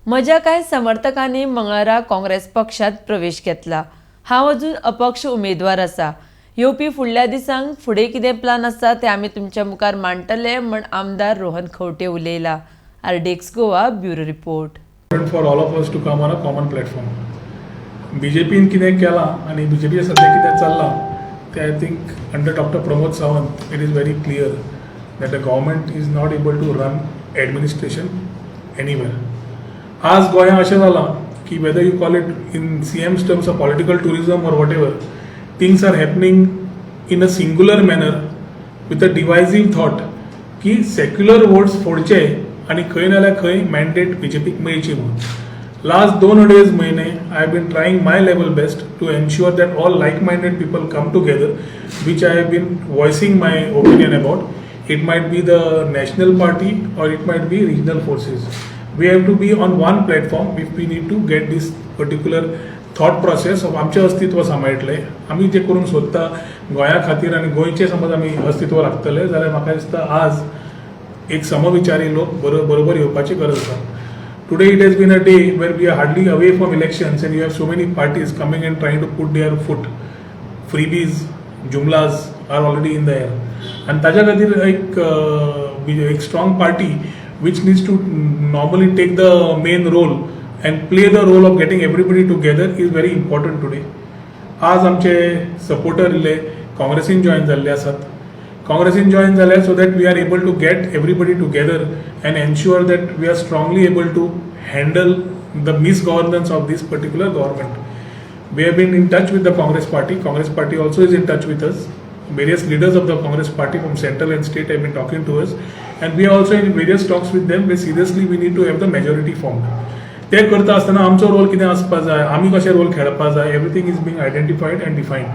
म्हज्या कांय समर्थकांनी मंगळारा काँग्रेस पक्षात प्रवेश घेतला. हांव अजून अपक्ष उमेदवार आसा. येवपी फुडल्या दिसांक फुडें कितें प्लान आसा ते आमी तुमच्या मुखार मांडटले म्हण आमदार रोहन खंवटे उलयला. आरडेक्स Goa bureau report. For all of us to come on a common platform. BJP कितें केलां आनी BJP सध्या कितें चल्लां ते I think under doctor Pramod Sawant it is very clear that the government is not able to run administration anywhere. आज गोंया अशें जालां की whether you call it in CM's terms of political tourism or whatever, things are happening in a singular manner with a divisive thought की secular votes फोडचे आणि खंय नाल्यार खंय मॅन्डेट BJPक मेळची म्हणून. Last 2.5 म्हयने I have been trying my level best to ensure that all like-minded people come together, which I have been voicing my opinion about. It might be the national party or it might be regional forces. We have to be on one platform if we need to get this particular thought process of आमचें अस्तित्व सांबाळटले. आमी जे करूंक सोदता गोंया खातीर आनी गोंयचें समज आमी अस्तित्व राखतले जाल्यार म्हाका दिसता आज एक समविचारी लोक बरोबर येवपाची गरज आसा. Today it has been a day where we are hardly away from elections and you have so many parties coming and trying to put their foot. Freebies, jumlas are already in the air. And ताज्या खातीर एक strong party which needs to normally take the main role and play the role of getting everybody together is very important today. आज आमचे supporter इल्ले काँग्रेसीन join जाल्ले आसात. काँग्रेसीन जॉइन जाल्यार so that we are able to get everybody together and ensure that we are strongly able to handle the misgovernance of this particular government. We have been in touch with the Congress party. Congress party also is in touch with us. Various leaders of the Congress party from central and state have been talking to us and we are also in various talks with them where seriously we need to have the majority formed. ते करता आसतना आमचो role कितें आसपा जाय, आमी कशें रोल खेळपा जाय, everything is being identified and defined.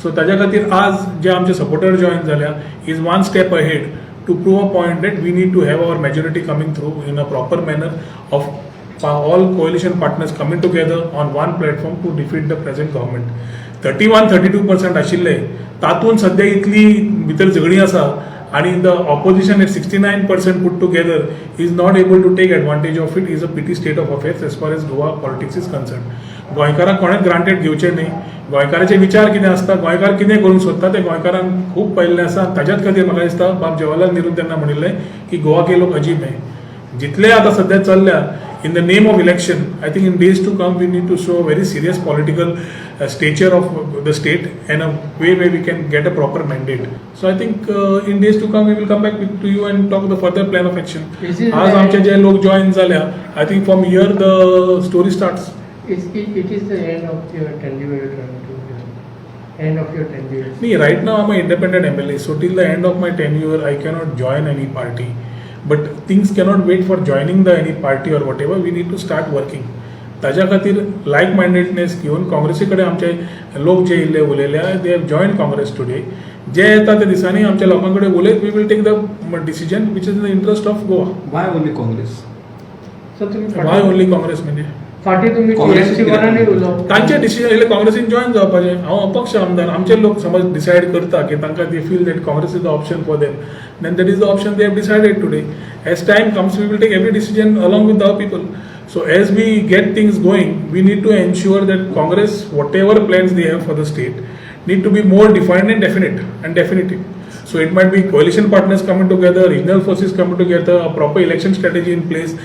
So ताज्या खातीर आज जे आमचे सपोर्टर जॉइन जाल्या is one step ahead to prove a point that we need to have our majority coming through in a proper manner of all coalition partners coming together on one platform to defeat the present government. 31-32% आशिल्ले तातूंत सध्या इतली भितर झगडी आसा आणि the opposition at 69% put together is not able to take advantage of it is a pity state of affairs as far as Goa politics is concerned. गोंयकारांक कोणेंच ग्रांटेड घेवचें न्ही. गोंयकाराचे विचार कितें आसता, गोंयकार कितें करूंक सोदता तें गोंयकारांक खूब पयल्लें आसा. ताज्याच खातीर म्हाका दिसता बाब जवाहरलाल नेहरू तेन्ना म्हणिल्लें की गोवा के लोक अजीब है. जितले आतां सध्या चल्ल्या in the name of election, I think in days to come we need to show a very serious political stature of the state and a way where we can get a proper mandate. So I think in days to come we will come back to you and talk the further plan of action. As आमचे जे लोक join जाल्या, I think from here the story starts. It is the end of your tenure. End of your tenure. Nee, right now I'm an independent MLA, so till the end of my tenure I cannot join any party. But things cannot wait for joining the any party or whatever. We need to start working. ताज्या खातीर लायक mindedness घेवन काँग्रेसी कडेन आमचे लोक जे इल्ले उलयल्या they have join Congress today. जे येता त्या दिसांनी आमच्या लोकां कडेन उलयत we will take the decision which is in the interest of Goa. Why only Congress? Why only Congress म्हणजे फाटी तुम्ही TMC वरांनी उलो तांचे डिसिजन इल्ले काँग्रेसीन जॉइन जावपाचें. हांव अपक्ष आमदार. आमचे लोक समज डिसायड करता की तांकां they feel that Congress is the option for them, then that is the option they have decided today. As time comes we will take every decision along with our people. So as we get things going we need to ensure that Congress whatever plans they have for the state need to be more defined and definite and definitive. So it might be coalition partners coming together, regional forces coming together, a proper election strategy in place,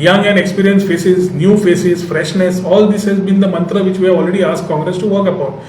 young and experienced faces, new faces, freshness. All this has been the mantra which we have already asked Congress to work upon.